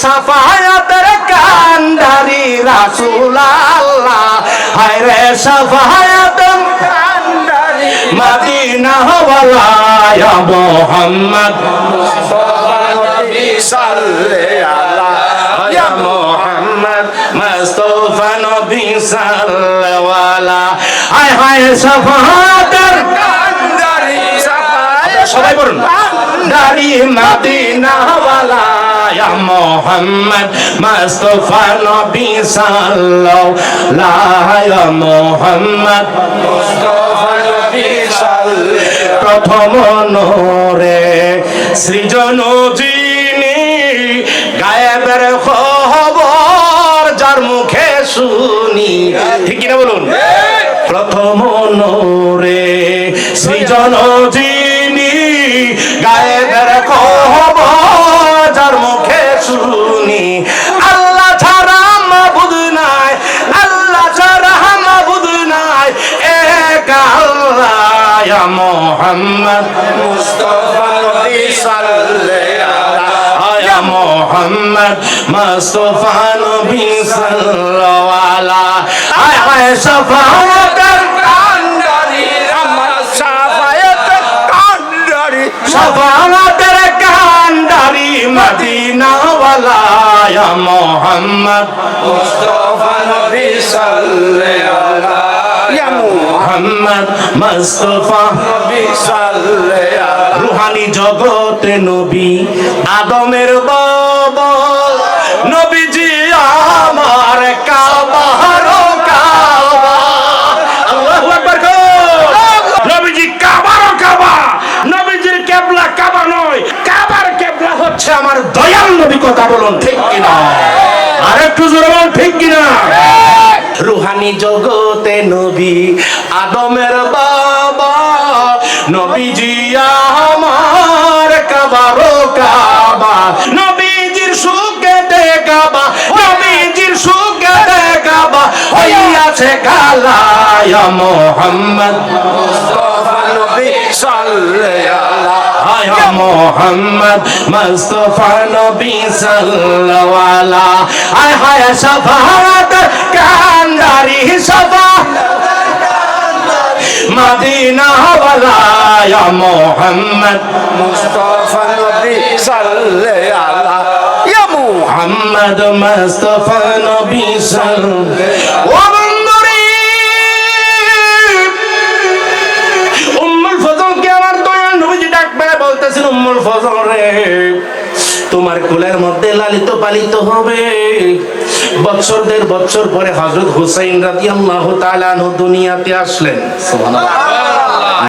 সাফায়াতের কান্ডারি রাসূল আল্লাহ, হায় রে সাফায়াতের কান্ডারি মদিনা ওয়ালা ইয়া মুহাম্মদ মুস্তাফা নবী সাল্লাল্লাহু আলাইহি ইয়া মুহাম্মদ মুস্তাফা নবী সাল্লাল্লাহু আলাইহি। হায় হায় সাফায়াতের কান্ডারি সাফায়াত সবাই বলুন কান্ডারি মদিনা ওয়ালা ইয়া মুহাম্মদ মুস্তাফা নবী সাল্লাল্লাহু আলাইহি ইয়া মুহাম্মদ মুস্তাফা নবী সাল্লাল্লাহু। প্রথম নূরে সৃজন যিনি, গায়েবের খবর যার মুখে শুনি, ঠিক কি না বলুন? প্রথম নূরে সৃজন যিনি, গায়েবের খবর যার মুখে শুনি। আল্লাহ ছাড়া মাবুদ নাই, আল্লাহ ছাড়া মাবুদ নাই, এক আল্লাহ ইয়া মুহাম্মদ মুস্তাফা নবী সাল্লাল্লাহু আলাইহি ইয়া মুহাম্মদ মুস্তাফা নবী সাল্লাল্লাহু আলাইহি। হায় হায় সাফায়াতের কান্ডারি আমার সাফায়াতের কান্ডারি, সাফায়াতের কান্ডারি মদিনা ওয়ালা ইয়া মুহাম্মদ মুস্তাফা নবী সাল্লাল্লাহু আলাইহি ইয়া মুহাম্মদ মুস্তাফা নবী সাল্লাল্লাহু। রুহানি জগতে নবী আদমের বাবা, নবীজি আমার কাবার কাবা। আল্লাহু আকবার। নবীজি কাবার কাবা, নবীজির কিবলা কাবা নয়, কাবার কিবলা হচ্ছে আমার দয়াল নবী। কথা বলুন ঠিক কিনা? আরেকটু জোরে বলুন ঠিক কিনা? রুহানি জগতে নবী আদমের বাবা, নবীজি আমার কাবার কাবা। নবীজির সুখে দেখাবা, নবীজির সুখে দেখাবা হইয়াছে কালা ইয়া মুহাম্মদ মুস্তাফা নবী সাল্লাল্লাহু আলাইহি ইয়া মুহাম্মদ মুস্তাফা নবী সাল্লাল্লাহু আলাইহি। হায় হায় সাফায়াতের কান্ডারি সাফা মদিনা ওয়ালা ইয়া মুহাম্মদ মুস্তাফা নবী সাল্লাল্লাহু আলাইহি ইয়া মুহাম্মদ মুস্তাফা নবী সাল্লাল্লাহু। ও বন্ধুরে, উম্মুল ফজল কে আমার দয়াল নবীজি ডাক মেরে বলতেছেন, উম্মুল ফজল রে, তোমার কোলের মধ্যে লালিত পালিত হবে। বছর বছর পরে হযরত হুসাইন রাদিয়াল্লাহু তাআলা আনহু দুনিয়াতে আসলেন। সুবহানাল্লাহ।